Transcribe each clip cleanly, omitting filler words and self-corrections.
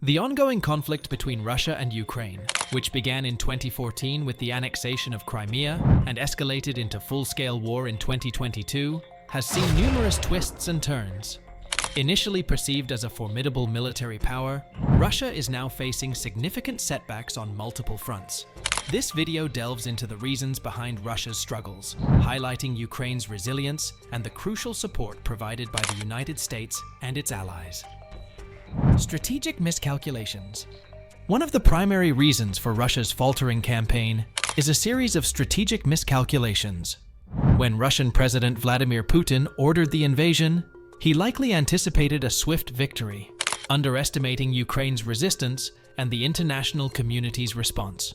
The ongoing conflict between Russia and Ukraine, which began in 2014 with the annexation of Crimea and escalated into full-scale war in 2022, has seen numerous twists and turns. Initially perceived as a formidable military power, Russia is now facing significant setbacks on multiple fronts. This video delves into the reasons behind Russia's struggles, highlighting Ukraine's resilience and the crucial support provided by the United States and its allies. Strategic miscalculations. One of the primary reasons for Russia's faltering campaign is a series of strategic miscalculations. When Russian President Vladimir Putin ordered the invasion, he likely anticipated a swift victory, underestimating Ukraine's resistance and the international community's response.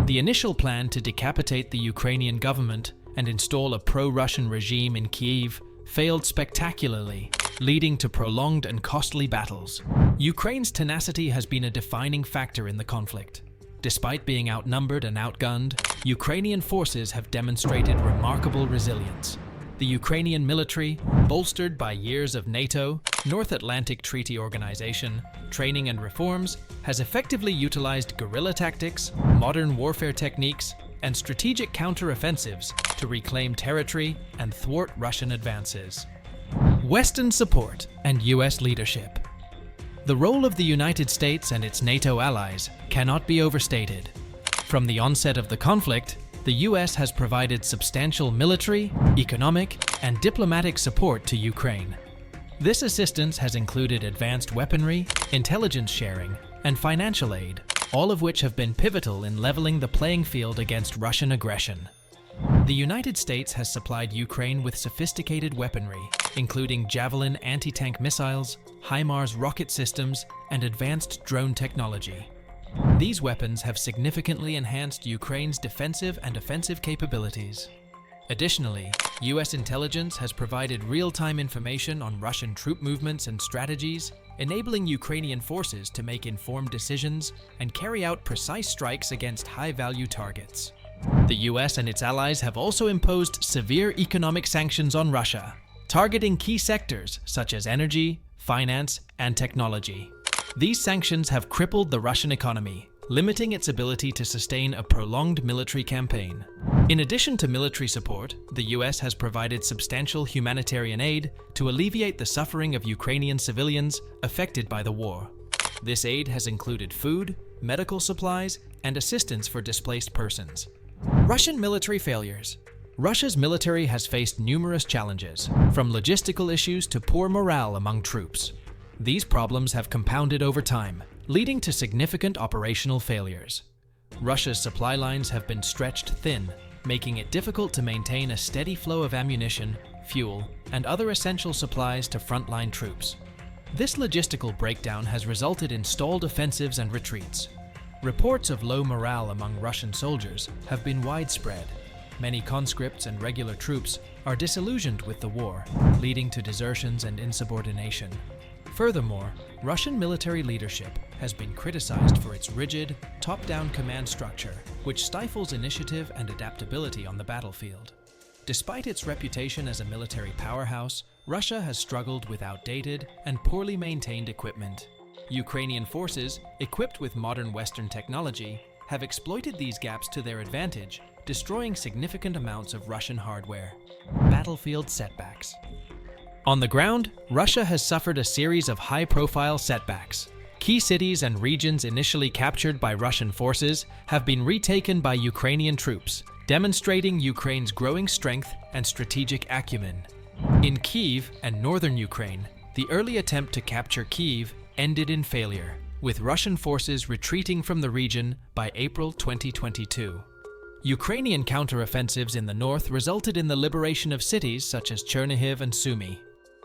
The initial plan to decapitate the Ukrainian government and install a pro-Russian regime in Kyiv failed spectacularly, leading to prolonged and costly battles. Ukraine's tenacity has been a defining factor in the conflict. Despite being outnumbered and outgunned, Ukrainian forces have demonstrated remarkable resilience. The Ukrainian military, bolstered by years of NATO, North Atlantic Treaty Organization, training and reforms, has effectively utilized guerrilla tactics, modern warfare techniques, and strategic counter-offensives to reclaim territory and thwart Russian advances. Western support and U.S. leadership. The role of the United States and its NATO allies cannot be overstated. From the onset of the conflict, the U.S. has provided substantial military, economic, and diplomatic support to Ukraine. This assistance has included advanced weaponry, intelligence sharing, and financial aid, all of which have been pivotal in leveling the playing field against Russian aggression. The United States has supplied Ukraine with sophisticated weaponry, including Javelin anti-tank missiles, HIMARS rocket systems, and advanced drone technology. These weapons have significantly enhanced Ukraine's defensive and offensive capabilities. Additionally, U.S. intelligence has provided real-time information on Russian troop movements and strategies, enabling Ukrainian forces to make informed decisions and carry out precise strikes against high-value targets. The U.S. and its allies have also imposed severe economic sanctions on Russia, targeting key sectors such as energy, finance, and technology. These sanctions have crippled the Russian economy, limiting its ability to sustain a prolonged military campaign. In addition to military support, the U.S. has provided substantial humanitarian aid to alleviate the suffering of Ukrainian civilians affected by the war. This aid has included food, medical supplies, and assistance for displaced persons. Russian military failures. Russia's military has faced numerous challenges, from logistical issues to poor morale among troops. These problems have compounded over time, leading to significant operational failures. Russia's supply lines have been stretched thin, making it difficult to maintain a steady flow of ammunition, fuel, and other essential supplies to frontline troops. This logistical breakdown has resulted in stalled offensives and retreats. Reports of low morale among Russian soldiers have been widespread. Many conscripts and regular troops are disillusioned with the war, leading to desertions and insubordination. Furthermore, Russian military leadership has been criticized for its rigid, top-down command structure, which stifles initiative and adaptability on the battlefield. Despite its reputation as a military powerhouse, Russia has struggled with outdated and poorly maintained equipment. Ukrainian forces, equipped with modern Western technology, have exploited these gaps to their advantage, destroying significant amounts of Russian hardware. Battlefield setbacks. On the ground, Russia has suffered a series of high-profile setbacks. Key cities and regions initially captured by Russian forces have been retaken by Ukrainian troops, demonstrating Ukraine's growing strength and strategic acumen. In Kyiv and northern Ukraine, the early attempt to capture Kyiv ended in failure, with Russian forces retreating from the region by April 2022. Ukrainian counteroffensives in the north resulted in the liberation of cities such as Chernihiv and Sumy.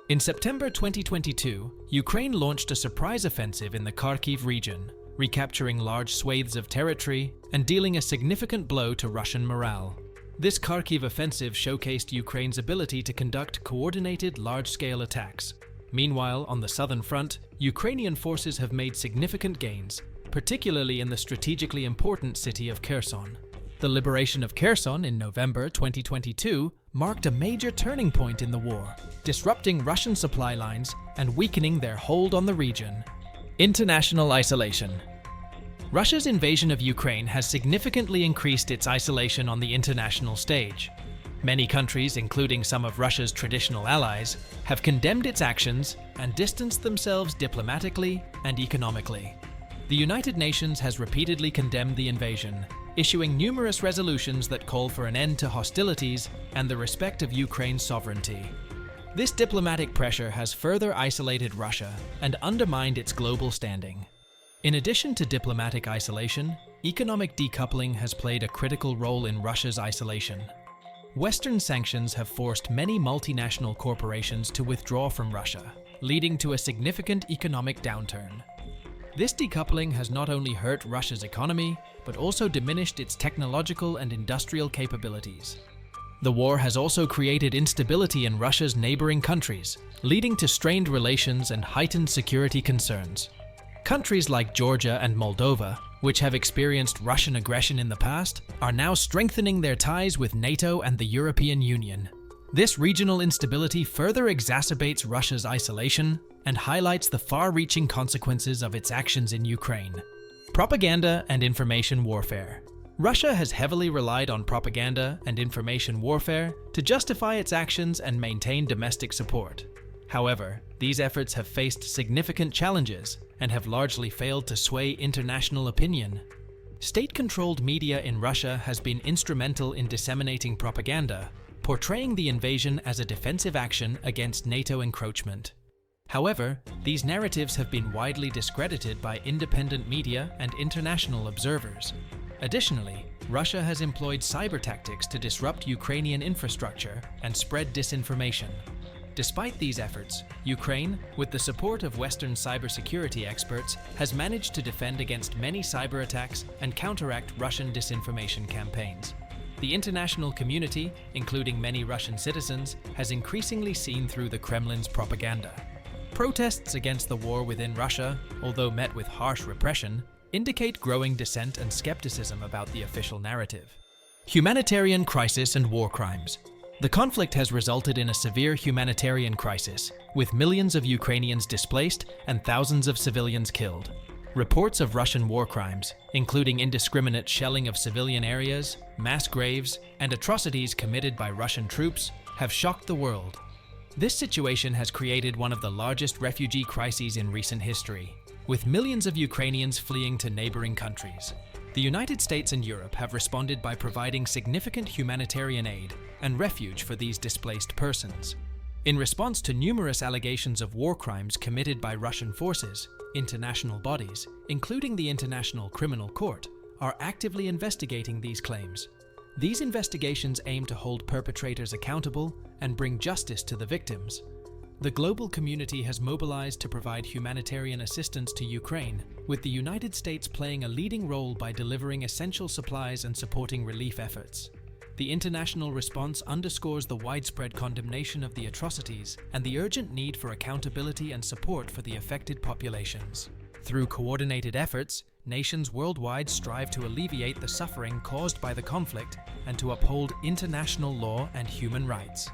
In September 2022, Ukraine launched a surprise offensive in the Kharkiv region, recapturing large swathes of territory and dealing a significant blow to Russian morale. This Kharkiv offensive showcased Ukraine's ability to conduct coordinated large-scale attacks. Meanwhile, on the southern front, Ukrainian forces have made significant gains, particularly in the strategically important city of Kherson. The liberation of Kherson in November 2022 marked a major turning point in the war, disrupting Russian supply lines and weakening their hold on the region. International isolation. Russia's invasion of Ukraine has significantly increased its isolation on the international stage. Many countries, including some of Russia's traditional allies, have condemned its actions and distanced themselves diplomatically and economically. The United Nations has repeatedly condemned the invasion, issuing numerous resolutions that call for an end to hostilities and the respect of Ukraine's sovereignty. This diplomatic pressure has further isolated Russia and undermined its global standing. In addition to diplomatic isolation, economic decoupling has played a critical role in Russia's isolation. Western sanctions have forced many multinational corporations to withdraw from Russia, leading to a significant economic downturn. This decoupling has not only hurt Russia's economy, but also diminished its technological and industrial capabilities. The war has also created instability in Russia's neighboring countries, leading to strained relations and heightened security concerns. Countries like Georgia and Moldova, which have experienced Russian aggression in the past, are now strengthening their ties with NATO and the European Union. This regional instability further exacerbates Russia's isolation and highlights the far-reaching consequences of its actions in Ukraine. Propaganda and information warfare. Russia has heavily relied on propaganda and information warfare to justify its actions and maintain domestic support. However, these efforts have faced significant challenges and have largely failed to sway international opinion. State-controlled media in Russia has been instrumental in disseminating propaganda, portraying the invasion as a defensive action against NATO encroachment. However, these narratives have been widely discredited by independent media and international observers. Additionally, Russia has employed cyber tactics to disrupt Ukrainian infrastructure and spread disinformation. Despite these efforts, Ukraine, with the support of Western cybersecurity experts, has managed to defend against many cyber attacks and counteract Russian disinformation campaigns. The international community, including many Russian citizens, has increasingly seen through the Kremlin's propaganda. Protests against the war within Russia, although met with harsh repression, indicate growing dissent and skepticism about the official narrative. Humanitarian crisis and war crimes. The conflict has resulted in a severe humanitarian crisis, with millions of Ukrainians displaced and thousands of civilians killed. Reports of Russian war crimes, including indiscriminate shelling of civilian areas, mass graves, and atrocities committed by Russian troops, have shocked the world. This situation has created one of the largest refugee crises in recent history, with millions of Ukrainians fleeing to neighboring countries. The United States and Europe have responded by providing significant humanitarian aid and refuge for these displaced persons. In response to numerous allegations of war crimes committed by Russian forces, international bodies, including the International Criminal Court, are actively investigating these claims. These investigations aim to hold perpetrators accountable and bring justice to the victims. The global community has mobilized to provide humanitarian assistance to Ukraine, with the United States playing a leading role by delivering essential supplies and supporting relief efforts. The international response underscores the widespread condemnation of the atrocities and the urgent need for accountability and support for the affected populations. Through coordinated efforts, nations worldwide strive to alleviate the suffering caused by the conflict and to uphold international law and human rights.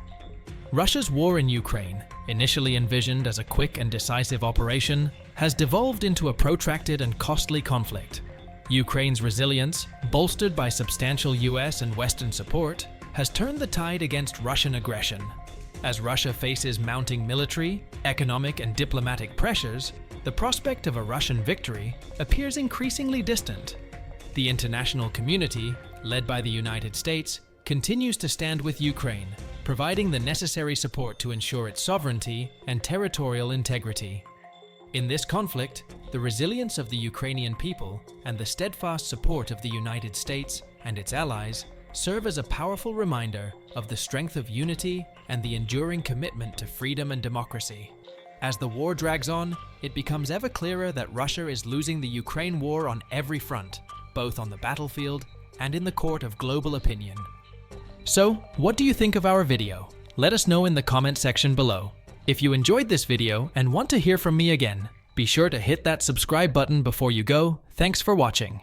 Russia's war in Ukraine, initially envisioned as a quick and decisive operation, has devolved into a protracted and costly conflict. Ukraine's resilience, bolstered by substantial US and Western support, has turned the tide against Russian aggression. As Russia faces mounting military, economic, and diplomatic pressures, the prospect of a Russian victory appears increasingly distant. The international community, led by the United States, continues to stand with Ukraine, providing the necessary support to ensure its sovereignty and territorial integrity. In this conflict, the resilience of the Ukrainian people and the steadfast support of the United States and its allies serve as a powerful reminder of the strength of unity and the enduring commitment to freedom and democracy. As the war drags on, it becomes ever clearer that Russia is losing the Ukraine war on every front, both on the battlefield and in the court of global opinion. So, what do you think of our video? Let us know in the comment section below. If you enjoyed this video and want to hear from me again, be sure to hit that subscribe button before you go. Thanks for watching.